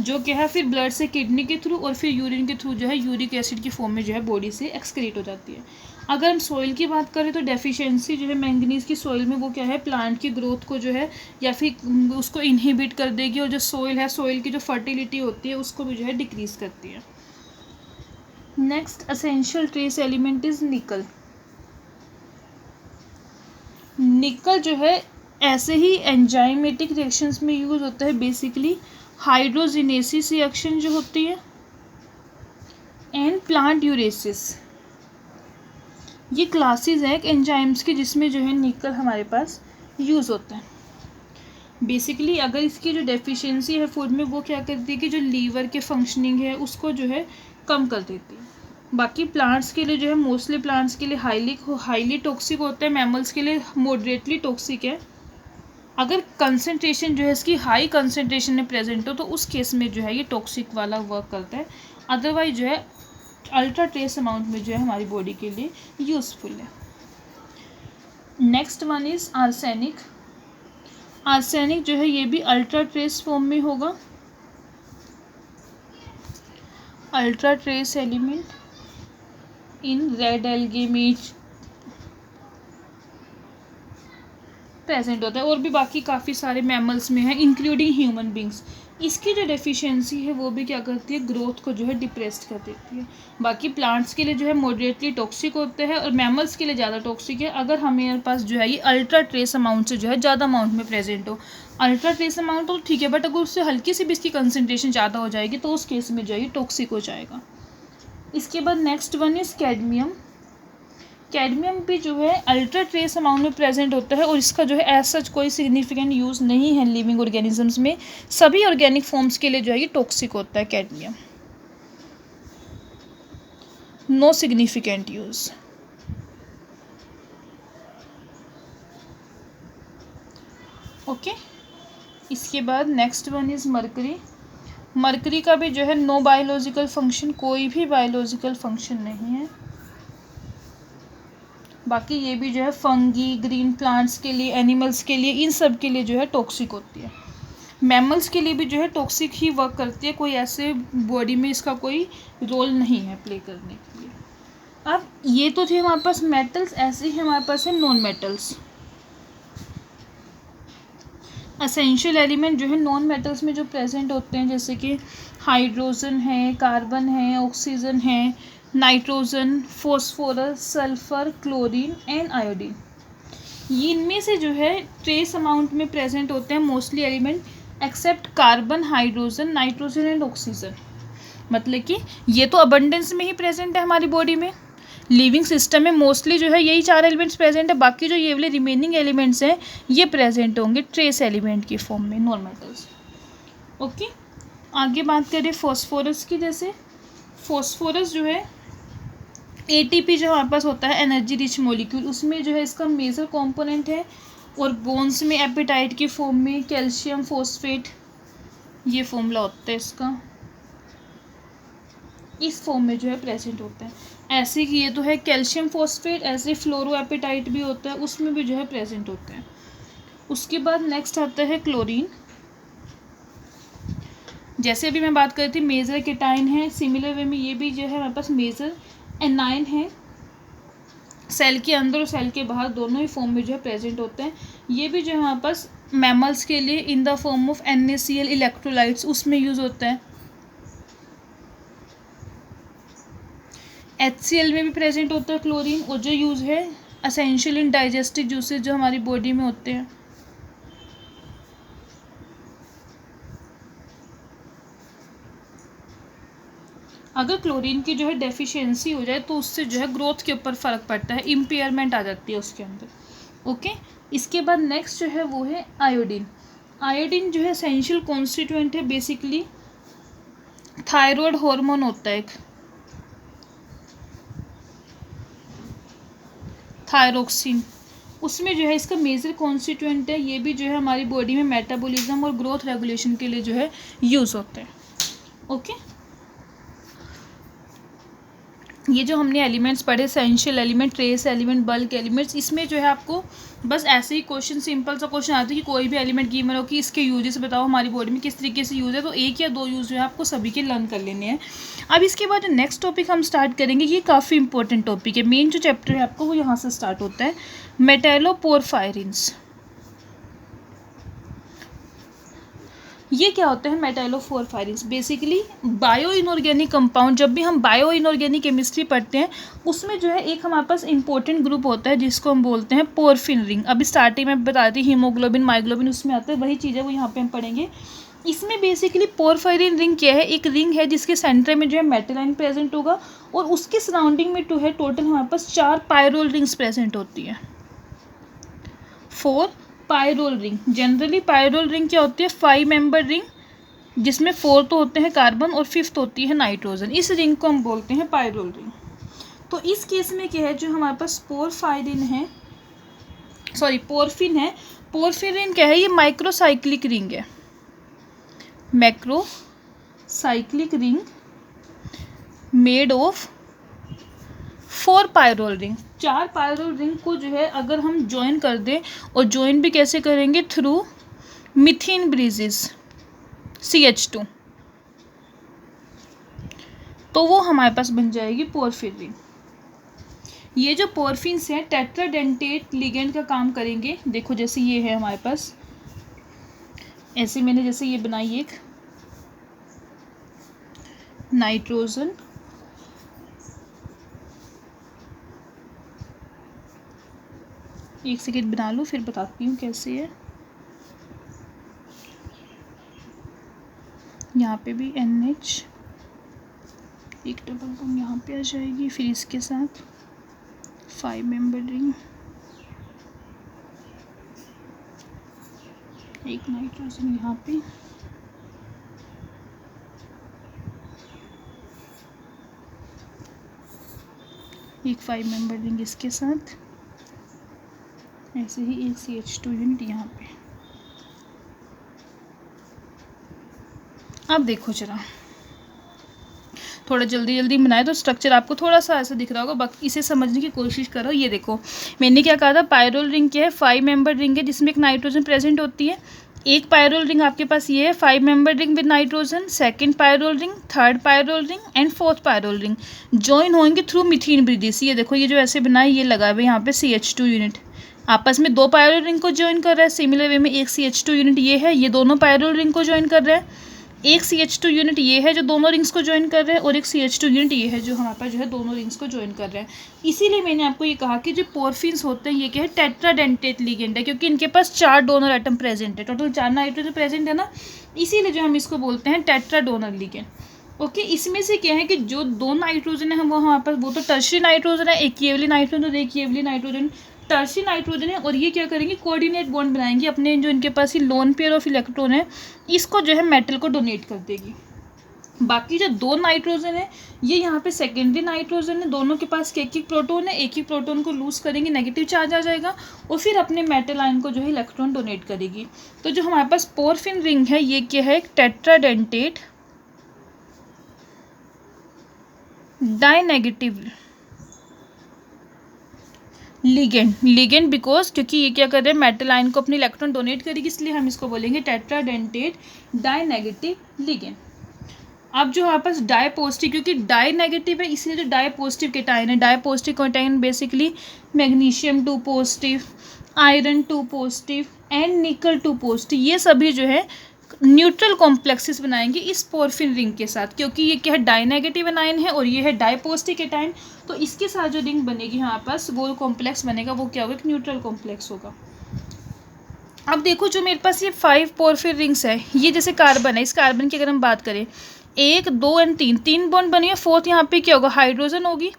जो क्या है फिर ब्लड से किडनी के थ्रू और फिर यूरिन के थ्रू जो है यूरिक एसिड की फॉर्म में जो है बॉडी से एक्सक्रीट हो जाती है। अगर हम सॉइल की बात करें तो डेफिशिएंसी जो है मैंगनीज की सॉइल में वो क्या है, प्लांट की ग्रोथ को जो है या फिर उसको इनहिबिट कर देगी, और जो सॉइल है, सॉइल की जो फर्टिलिटी होती है उसको भी जो है डिक्रीज करती है। Next essential trace element is निकल। निकल जो है ऐसे ही एंजाइमेटिक रिएक्शंस में यूज होता है। बेसिकली हाइड्रोजिनेसिस रिएक्शन जो होती है एंड प्लांट यूरेसिस, ये क्लासेस हैं एंजाइम्स की जिसमें जो है निकल हमारे पास यूज़ होता है। बेसिकली अगर इसकी जो डेफिशिएंसी है फूड में वो क्या करती है कि जो लीवर के फंक्शनिंग है उसको जो है कम कर देती है। बाकी प्लांट्स के लिए जो है मोस्टली प्लांट्स के लिए हाईली टॉक्सिक होता है, मैमल्स के लिए मॉडरेटली टॉक्सिक है। अगर कंसंट्रेशन जो है इसकी हाई कंसंट्रेशन में प्रेजेंट हो तो उस केस में जो है ये टॉक्सिक वाला वर्क करता है। अदरवाइज जो है अल्ट्रा ट्रेस अमाउंट में जो है हमारी बॉडी के लिए यूज़फुल है। Next one is arsenic. Arsenic जो है ये भी अल्ट्रा ट्रेस फॉर्म में होगा। Ultra trace element in red algae में प्रेजेंट होता है, और भी बाकी काफ़ी सारे मैमल्स में है इंक्लूडिंग ह्यूमन बींग्स। इसकी जो डेफिशिएंसी है वो भी क्या करती है, ग्रोथ को जो है डिप्रेस्ड कर देती है। बाकी प्लांट्स के लिए जो है मॉडरेटली टॉक्सिक होते हैं और मैमल्स के लिए ज़्यादा टॉक्सिक है अगर हमारे पास जो है ये अल्ट्रा ट्रेस अमाउंट से जो है ज़्यादा अमाउंट में प्रेजेंट हो। अल्ट्रा ट्रेस अमाउंट तो ठीक है, बट अगर उससे हल्की सी भी इसकी कंसनट्रेशन ज़्यादा हो जाएगी तो उस केस में जो है ये टॉक्सिक हो जाएगा। इसके बाद next one is cadmium. Cadmium भी जो है अल्ट्रा ट्रेस अमाउंट में प्रेजेंट होता है और इसका जो है एज सच कोई सिग्निफिकेंट यूज़ नहीं है लिविंग ऑर्गेनिजम्स में। सभी ऑर्गेनिक फॉर्म्स के लिए जो है ये टॉक्सिक होता है cadmium, no significant use. Okay, इसके बाद next one is mercury. Mercury का भी जो है नो बायोलॉजिकल फंक्शन, कोई भी बायोलॉजिकल फंक्शन नहीं है। बाकी ये भी जो है फंगी, ग्रीन प्लांट्स के लिए, एनिमल्स के लिए, इन सब के लिए जो है टॉक्सिक होती है। मैमल्स के लिए भी जो है टॉक्सिक ही वर्क करती है, कोई ऐसे बॉडी में इसका कोई रोल नहीं है प्ले करने के लिए। अब ये तो थे हमारे पास मेटल्स, ऐसे ही हमारे पास है नॉन मेटल्स। एसेंशियल एलिमेंट जो है नॉन मेटल्स में जो प्रेजेंट होते हैं जैसे कि हाइड्रोजन है, कार्बन है, ऑक्सीजन है, nitrogen, phosphorus, sulphur, chlorine and iodine. ये इनमें से जो है ट्रेस अमाउंट में प्रेजेंट होते हैं mostly element except carbon, hydrogen, nitrogen and oxygen. मतलब कि ये तो अबंडेंस में ही प्रेजेंट है हमारी बॉडी में। लिविंग सिस्टम में मोस्टली जो है यही 4 एलिमेंट्स प्रेजेंट है, बाकी जो ये वाले रिमेनिंग एलिमेंट्स हैं ये प्रेजेंट होंगे ट्रेस एलिमेंट की फॉर्म में, नॉन मेटल्स। ओके, आगे बात करें फॉस्फोरस की। जैसे फॉस्फोरस जो है एटीपी जो हमारे पास होता है एनर्जी रिच मॉलिक्यूल, उसमें जो है इसका मेजर कंपोनेंट है, और बोन्स में एपेटाइट की फॉर्म में कैल्शियम फॉस्फेट ये फॉर्मूला होता है इसका, इस फॉर्म में जो है प्रेजेंट होता है। ऐसे कि ये तो है कैल्शियम फॉस्फेट, ऐसे फ्लोरो एपेटाइट भी होता है उसमें भी जो है प्रेजेंट होता है। उसके बाद नेक्स्ट आता है क्लोरीन। जैसे अभी मैं बात कर रही थी मेजर केटाइन है, सिमिलर वे में ये भी जो है हमारे पास मेजर एनाइन है। सेल के अंदर और सेल के बाहर दोनों ही फॉर्म में जो है प्रेजेंट होते हैं। ये भी जो है हमारे पास मैमल्स के लिए in the form of NaCl electrolytes उसमें यूज़ होता है। HCl में भी प्रेजेंट होता है क्लोरीन, और जो यूज़ है असेंशियल इन डाइजेस्टिव जूसेज जो हमारी बॉडी में होते हैं। अगर क्लोरीन की जो है डेफिशिएंसी हो जाए तो उससे जो है ग्रोथ के ऊपर फ़र्क पड़ता है, इम्पेयरमेंट आ जाती है उसके अंदर। ओके, इसके बाद नेक्स्ट जो है वो है आयोडीन। आयोडीन जो है एसेंशियल कॉन्स्टिट्यूएंट है, बेसिकली थायराइड हार्मोन होता है एक, थायरोक्सिन, उसमें जो है इसका मेजर कॉन्स्टिट्यूएंट है। ये भी जो है हमारी बॉडी में मेटाबॉलिज्म और ग्रोथ रेगुलेशन के लिए जो है यूज़ होता है। ओके, ये जो हमने एलिमेंट्स पढ़े, essential element, trace element, bulk elements, इसमें जो है आपको बस ऐसे ही क्वेश्चन, सिंपल सा क्वेश्चन आता है कि कोई भी एलिमेंट गिवन हो कि इसके यूजेस बताओ हमारी बॉडी में किस तरीके से यूज़ है, तो एक या दो यूज़ जो है आपको सभी के लर्न कर लेने हैं। अब इसके बाद जो नेक्स्ट टॉपिक हम स्टार्ट करेंगे, ये काफ़ी इंपॉर्टेंट टॉपिक है। मेन जो चैप्टर है आपको वो यहाँ से स्टार्ट होता है, मेटैलोपोरफायरिन्स। ये क्या होते हैं metalloporphyrins? Basically bio inorganic compound. जब भी हम बायो इनऑर्गेनिक केमिस्ट्री पढ़ते हैं उसमें जो है एक हमारे पास इंपॉर्टेंट ग्रुप होता है जिसको हम बोलते हैं पोरफिन रिंग। अभी स्टार्टिंग में बता दी हीमोग्लोबिन, माइग्लोबिन उसमें आता है, वही चीज़ है वो यहाँ पे हम पढ़ेंगे। इसमें बेसिकली पोरफायरिन रिंग क्या है? एक रिंग है जिसके सेंटर में जो है मेटल आयन प्रेजेंट होगा और उसके सराउंडिंग में है टोटल हमारे पास 4 पायरोल रिंग्स प्रेजेंट होती है। 4 pyrrole ring. Generally pyrrole ring क्या होती है? 5 मेंबर रिंग, जिसमें 4 तो होते हैं कार्बन और 5th होती है नाइट्रोजन। इस रिंग को हम बोलते हैं पायरोल रिंग। तो इस केस में क्या है, जो हमारे पास पोरफिन है, पोरफिरिन क्या है? ये माइक्रोसाइक्लिक रिंग है, macrocyclic ring made of 4 pyrrole ring. 4 pyrrole ring को जो है अगर हम ज्वाइन कर दें, और ज्वाइन भी कैसे करेंगे? थ्रू मीथेन ब्रिजेस CH2, तो वो हमारे पास बन जाएगी पोरफिरिन। ये जो पोरफिन्स हैं टेट्राडेंटेट लिगेंड का काम करेंगे। देखो जैसे ये है हमारे पास, ऐसे मैंने जैसे ये बनाई एक नाइट्रोजन, एक सेकेंड बना लो फिर बताती हूँ कैसे है। यहाँ पे भी NH, एक डबल बॉन्ड यहाँ पे आ जाएगी, फिर इसके साथ 5 मेंबर रिंग, एक नाइट्रोजन यहाँ पे, एक 5 मेंबर रिंग इसके साथ, ऐसे ही एक CH2 यूनिट यहाँ पे। अब देखो जरा, थोड़ा जल्दी जल्दी बनाए तो स्ट्रक्चर आपको थोड़ा सा ऐसा दिख रहा होगा, बाकी इसे समझने की कोशिश करो। ये देखो मैंने क्या कहा था, पायरोल रिंग क्या है? 5 मेंबर रिंग है जिसमें एक नाइट्रोजन प्रेजेंट होती है। एक पायरोल रिंग आपके पास ये है 5 member ring with nitrogen, second pyrrole ring, third pyrrole ring and fourth pyrrole ring join होंगे थ्रू मीथेन ब्रिजेस। ये देखो ये जो ऐसे बनाए, ये लगा हुआ है यहाँ पे CH2 यूनिट, आपस में 2 पायरोल रिंग को ज्वाइन कर रहा है। सिमिलर वे में एक CH2 यूनिट ये है, ये दोनों पायरोल रिंग को ज्वाइन कर रहा है। एक CH2 यूनिट ये है जो दोनों रिंग्स को ज्वाइन कर रहे हैं, और एक CH2 यूनिट ये है जो हमारे पास जो है दोनों रिंग्स को ज्वाइन कर रहे हैं। इसीलिए मैंने आपको ये कहा कि जो पोरफिन्स होते हैं ये क्या है? टेट्राडेंटेट लिगेंड है, क्योंकि इनके पास 4 डोनर एटम प्रेजेंट है, टोटल 4 नाइट्रोजन प्रेजेंट है ना, इसीलिए जो हम इसको बोलते हैं टेट्रा डोनर लिगेंड। ओके, इसमें से क्या है कि जो 2 नाइट्रोजन है वो हमारे पास, वो तो टर्शियरी नाइट्रोजन है, एक ये वाली नाइट्रोजन और एक ये वाली नाइट्रोजन टर्शियरी नाइट्रोजन है, और ये क्या करेंगे? कोऑर्डिनेट बॉन्ड बनाएंगे अपने, जो इनके पास ही लोन पेयर ऑफ इलेक्ट्रॉन है इसको जो है मेटल को डोनेट कर देगी। बाकी जो 2 नाइट्रोजन है ये यहाँ पे सेकेंडरी नाइट्रोजन है, दोनों के पास एक एक प्रोटोन है, एक ही प्रोटोन को लूज करेंगे, नेगेटिव चार्ज आ जाएगा और फिर अपने मेटल आयन को जो है इलेक्ट्रॉन डोनेट करेगी। तो जो हमारे पास पोरफिन रिंग है ये क्या है? एक टेट्राडेंटेट डाइनेगेटिव लिगेंड बिकॉज क्योंकि ये क्या कर रहे हैं? मेटल आयन को अपने इलेक्ट्रॉन डोनेट करेगी, इसलिए हम इसको बोलेंगे टेट्राडेंटेट डाइनेगेटिव लिगेंड। अब जो हमारे पास डाई पॉजिटिव, क्योंकि डाई नेगेटिव है इसलिए जो डाई पॉजिटिव केटाइन है, di positive cation basically magnesium 2 positive, iron 2 positive and nickel 2 positive, ये सभी जो है न्यूट्रल कॉम्प्लेक्सेस बनाएंगे इस पोरफिन रिंग के साथ, क्योंकि ये क्या है, डाइनेगेटिव एनायन है और ये है डाइपोस्टिक एटाइन, तो इसके साथ जो रिंग बनेगी हमारे पास गोल कॉम्प्लेक्स बनेगा वो क्या होगा, एक न्यूट्रल कॉम्प्लेक्स होगा। अब देखो जो मेरे पास ये 5 पोरफिन रिंग्स है, ये जैसे कार्बन है, इस कार्बन की अगर हम बात करें 1 2 एंड 3 बॉन्ड बनी है, फोर्थ यहाँ पे क्या होगा, हाइड्रोजन होगी।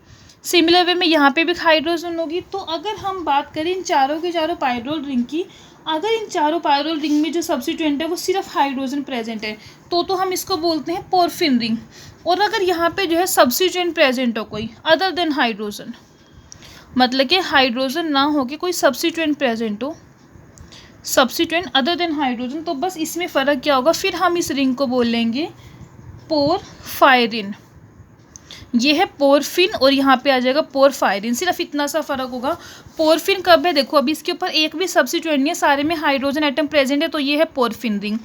सिमिलर वे में यहाँ पे भी हाइड्रोजन होगी। तो अगर हम बात करें इन चारों के चारों पायरोल रिंग की, अगर इन चारों पायरोल रिंग में जो सब्स्टिट्यूएंट है वो सिर्फ हाइड्रोजन प्रेजेंट है तो हम इसको बोलते हैं पोरफिन रिंग। और अगर यहाँ पे जो है सब्स्टिट्यूएंट प्रेजेंट हो कोई अदर देन हाइड्रोजन, मतलब कि हाइड्रोजन ना हो के कोई सब्स्टिट्यूएंट प्रेजेंट हो, सब्स्टिट्यूएंट अदर देन हाइड्रोजन, तो बस इसमें फ़र्क क्या होगा, फिर हम इस रिंग को बोलेंगे पोरफायरिन। ये है पोरफिन और यहाँ पे आ जाएगा पोरफायरिन, सिर्फ इतना सा फर्क होगा। पोरफिन कब है, देखो अभी इसके ऊपर एक भी सब्स्टिट्यूएंट नहीं है, सारे में हाइड्रोजन एटम प्रेजेंट है, तो ये है पोरफिन रिंग।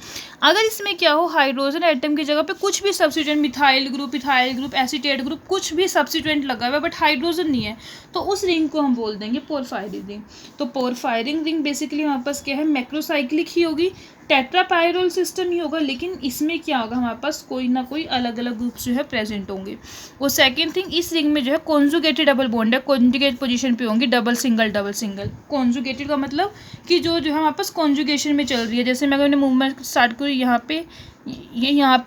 अगर इसमें क्या हो, हाइड्रोजन एटम की जगह पे कुछ भी substituent, methyl group, acetate group, कुछ भी सब्स्टिट्यूएंट लगा हुआ है बट हाइड्रोजन नहीं है, तो उस रिंग को हम बोल देंगे पोरफायरिन रिंग। तो पोरफायरिन रिंग बेसिकली हमारे पास क्या है, मैक्रोसाइक्लिक ही होगी, टेट्रापायरोल सिस्टम ही होगा, लेकिन इसमें क्या होगा, हमारे पास कोई ना कोई अलग अलग ग्रुप जो है प्रेजेंट होंगे। और सेकंड थिंग, इस रिंग में जो है कॉन्जुगेटेड डबल बॉन्ड है, कॉन्जुगेट पोजीशन पे होंगी, डबल सिंगल कॉन्जुगेटेड का मतलब कि जो है हमारे पास कॉन्जुगेशन में चल रही है। जैसे मैं मैंने मूवमेंट स्टार्ट करी, यहाँ पे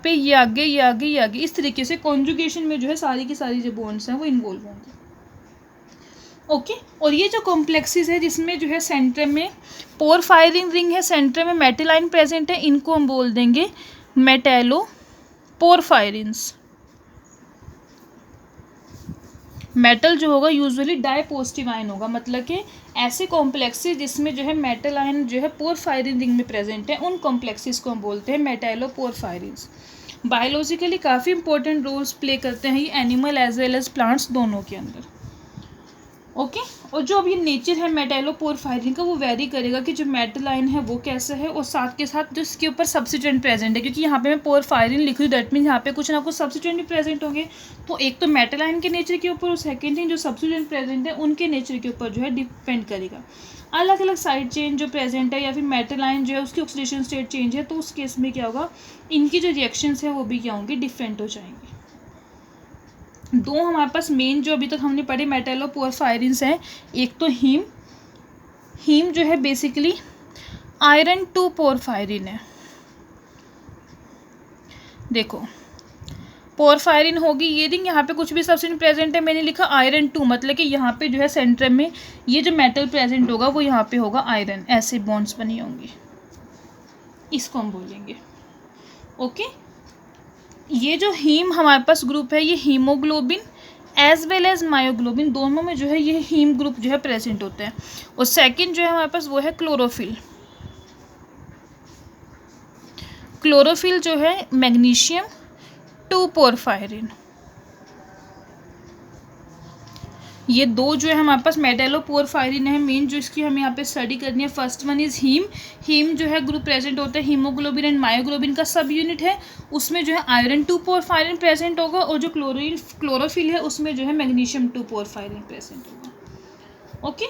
ये आगे, ये आगे, ये आगे, इस तरीके से कॉन्जुगेशन में जो है सारी की सारी जो बॉन्ड्स हैं वो इन्वॉल्व होंगे। ओके और ये जो कॉम्प्लेक्सेस है जिसमें जो है सेंटर में पोरफायरिन रिंग है, सेंटर में मेटल आयन प्रेजेंट है, इनको हम बोल देंगे मेटेलो पोरफायरिन्स। मेटल जो होगा यूजुअली डाइपोस्टिव आयन होगा, मतलब कि ऐसे कॉम्प्लेक्सेस जिसमें जो है मेटल आयन जो है पोरफायरिन रिंग में प्रेजेंट है, उन कॉम्प्लेक्सेस को हम बोलते हैं मेटेलो पोरफायरिन्स। बायोलॉजिकली काफ़ी इंपॉर्टेंट रोल्स प्ले करते हैं ये animal as well as plants दोनों के अंदर। ओके और जो अभी नेचर है मेटेलो पोरफायरिन का वो वेरी करेगा कि जो मेटल आयन है वो कैसा है, और साथ के साथ जो इसके ऊपर सब्स्टिट्यूएंट प्रेजेंट है, क्योंकि यहाँ पे मैं पोरफायरिन लिख रही हूँ, दैट मीन्स यहाँ पे कुछ ना कुछ सब्स्टिट्यूएंट भी प्रेजेंट होंगे। तो एक तो मेटल आयन के नेचर के ऊपर और सेकेंड थिंग जो सब्स्टिट्यूएंट प्रेजेंट है उनके नेचर के ऊपर जो है डिपेंड करेगा। अलग अलग साइड चेन जो प्रेजेंट है या फिर मेटल आयन जो है उसकी ऑक्सीडेशन स्टेट चेंज है, तो उस केस में क्या होगा, इनकी जो रिएक्शंस है वो भी क्या होंगे, डिफरेंट हो जाएंगे। दो हमारे पास मेन जो अभी तक हमने पढ़े मेटेलो पोरफायरिन्स हैं, एक तो हीम जो है बेसिकली आयरन 2 पोरफायरिन है। देखो पोरफायरिन होगी ये रिंग, यहाँ पे कुछ भी सब्स्टिट्यूएंट प्रेजेंट है, मैंने लिखा आयरन 2, मतलब कि यहाँ पे जो है सेंटर में ये जो मेटल प्रेजेंट होगा वो यहाँ पे होगा आयरन, ऐसे बॉन्ड्स बनी होंगी, इसको हम बोलेंगे। ओके ये जो हीम हमारे पास ग्रुप है ये haemoglobin as well as myoglobin दोनों में जो है ये हीम ग्रुप जो है प्रेजेंट होता है। और सेकंड जो है हमारे पास वो है क्लोरोफिल जो है मैग्नीशियम 2 पोरफायरिन। ये दो जो है हमारे पास मेटेलो पोरफायरिन है मेन, जो इसकी हमें यहाँ पे स्टडी करनी है। फर्स्ट वन इज हीम जो है ग्रुप प्रेजेंट होता है, हीमोग्लोबिन एंड मायोग्लोबिन का सब यूनिट है, उसमें जो है आयरन 2 पोरफायरिन प्रेजेंट होगा, और जो क्लोरोफिल है उसमें जो है मैग्नीशियम 2 पोरफायरिन प्रेजेंट होगा। ओके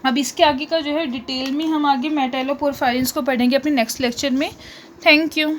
अब इसके आगे का जो है डिटेल में हम आगे मेटेलो पोरफायरिन्स को पढ़ेंगे अपने नेक्स्ट लेक्चर में। Thank you.